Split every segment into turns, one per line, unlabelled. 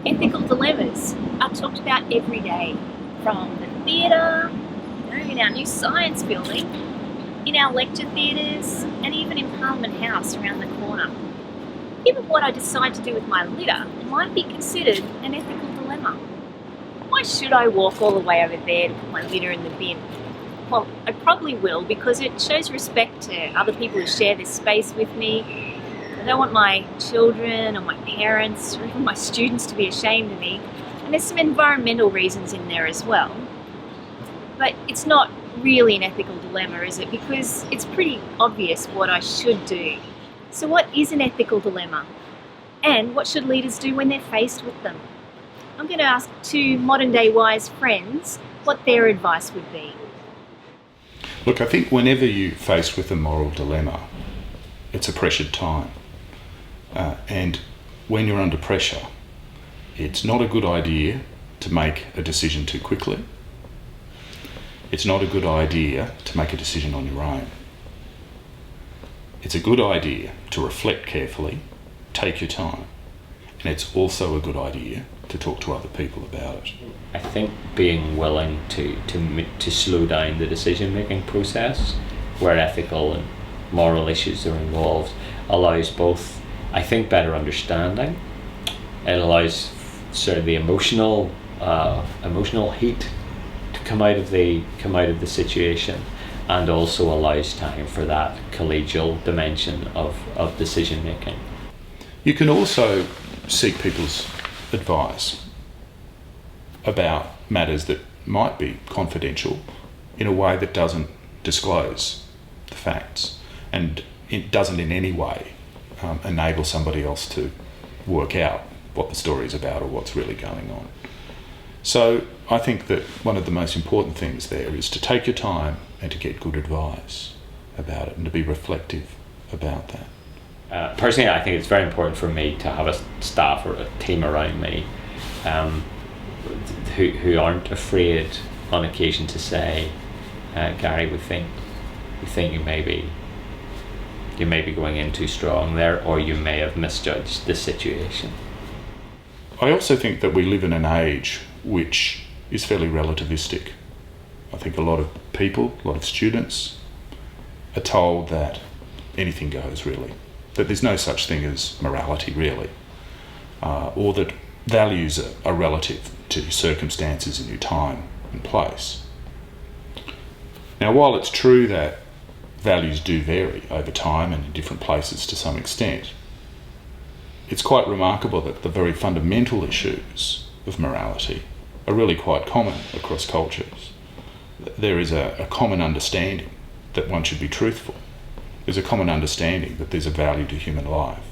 Ethical dilemmas are talked about every day, from the theatre, in our new science building, in our lecture theatres, and even in Parliament House around the corner. Given what I decide to do with my litter might be considered an ethical dilemma. Why should I walk all the way over there to put my litter in the bin? Well, I probably will because it shows respect to other people who share this space with me. I don't want my children or my parents or even my students to be ashamed of me. And there's some environmental reasons in there as well. But it's not really an ethical dilemma, is it? Because it's pretty obvious what I should do. So what is an ethical dilemma? And what should leaders do when they're faced with them? I'm going to ask two modern day wise friends what their advice would be.
Look, I think whenever you're faced with a moral dilemma, it's a pressured time. And when you're under pressure, it's not a good idea to make a decision too quickly. It's not a good idea to make a decision on your own. It's a good idea to reflect carefully, take your time, and it's also a good idea to talk to other people about it.
I think being willing to slow down the decision-making process where ethical and moral issues are involved allows both, I think, better understanding. It allows sort of the emotional heat to come out of the situation, and also allows time for that collegial dimension of decision making.
You can also seek people's advice about matters that might be confidential in a way that doesn't disclose the facts and it doesn't in any way enable somebody else to work out what the story is about or what's really going on. So I think that one of the most important things there is to take your time and to get good advice about it and to be reflective about that.
Personally, I think it's very important for me to have a staff or a team around me who aren't afraid on occasion to say, Gary, we think you may be going in too strong there, or you may have misjudged the situation.
I also think that we live in an age which is fairly relativistic. I think a lot of people, a lot of students are told that anything goes really, that there's no such thing as morality really, or that values are relative to your circumstances and your time and place. Now, while it's true that values do vary over time and in different places to some extent, it's quite remarkable that the very fundamental issues of morality are really quite common across cultures. There is a common understanding that one should be truthful. There's a common understanding that there's a value to human life.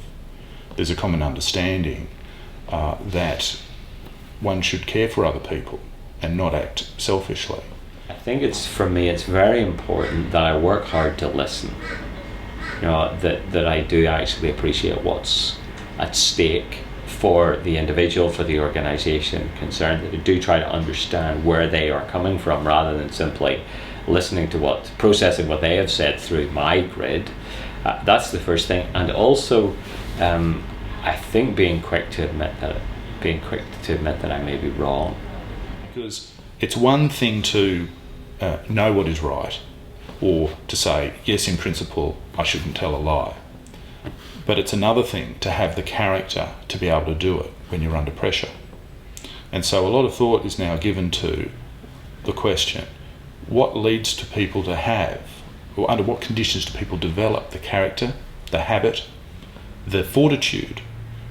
There's a common understanding that one should care for other people and not act selfishly.
I think for me it's very important that I work hard to listen. That I do actually appreciate what's at stake for the individual, for the organisation concerned, that I do try to understand where they are coming from rather than simply listening to processing what they have said through my grid. That's the first thing. And also I think being quick to admit that I may be wrong.
Because it's one thing to know what is right, or to say, yes, in principle, I shouldn't tell a lie. But it's another thing to have the character to be able to do it when you're under pressure. And so a lot of thought is now given to the question, what leads to people to have, or under what conditions do people develop the character, the habit, the fortitude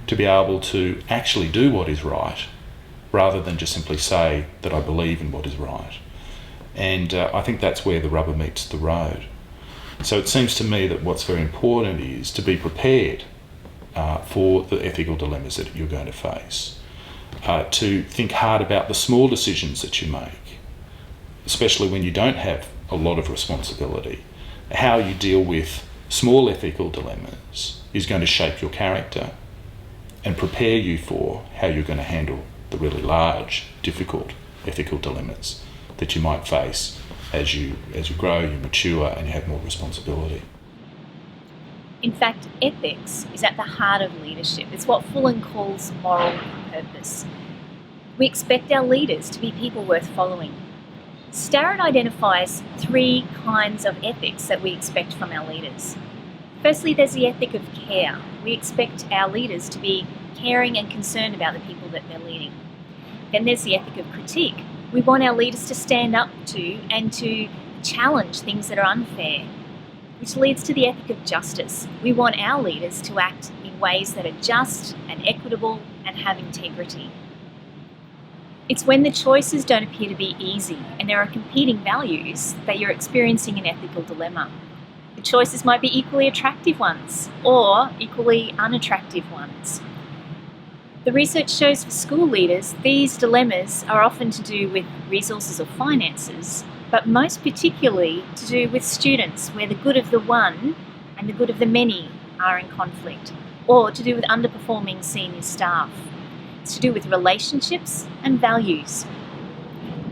to be able to actually do what is right, rather than just simply say that I believe in what is right. And I think that's where the rubber meets the road. So it seems to me that what's very important is to be prepared for the ethical dilemmas that you're going to face, to think hard about the small decisions that you make, especially when you don't have a lot of responsibility. How you deal with small ethical dilemmas is going to shape your character and prepare you for how you're going to handle the really large, difficult ethical dilemmas that you might face as you grow, you mature, and you have more responsibility.
In fact, ethics is at the heart of leadership. It's what Fullan calls moral purpose. We expect our leaders to be people worth following. Starrett identifies 3 kinds of ethics that we expect from our leaders. Firstly, there's the ethic of care. We expect our leaders to be caring and concerned about the people that they're leading. Then there's the ethic of critique. We want our leaders to stand up to and to challenge things that are unfair, which leads to the ethic of justice. We want our leaders to act in ways that are just and equitable and have integrity. It's when the choices don't appear to be easy and there are competing values that you're experiencing an ethical dilemma. The choices might be equally attractive ones or equally unattractive ones. The research shows for school leaders, these dilemmas are often to do with resources or finances, but most particularly to do with students, where the good of the one and the good of the many are in conflict, or to do with underperforming senior staff. It's to do with relationships and values.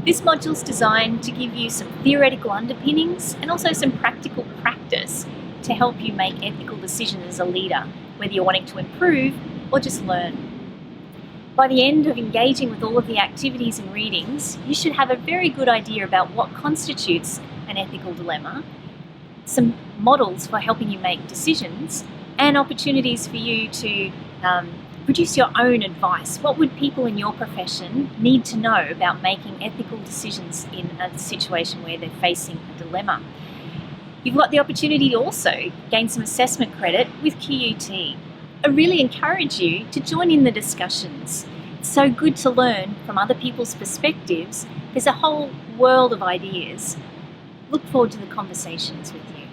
This module is designed to give you some theoretical underpinnings and also some practical practice to help you make ethical decisions as a leader, whether you're wanting to improve or just learn. By the end of engaging with all of the activities and readings, you should have a very good idea about what constitutes an ethical dilemma, some models for helping you make decisions, and opportunities for you to produce your own advice. What would people in your profession need to know about making ethical decisions in a situation where they're facing a dilemma? You've got the opportunity to also gain some assessment credit with QUT. I really encourage you to join in the discussions. It's so good to learn from other people's perspectives. There's a whole world of ideas. Look forward to the conversations with you.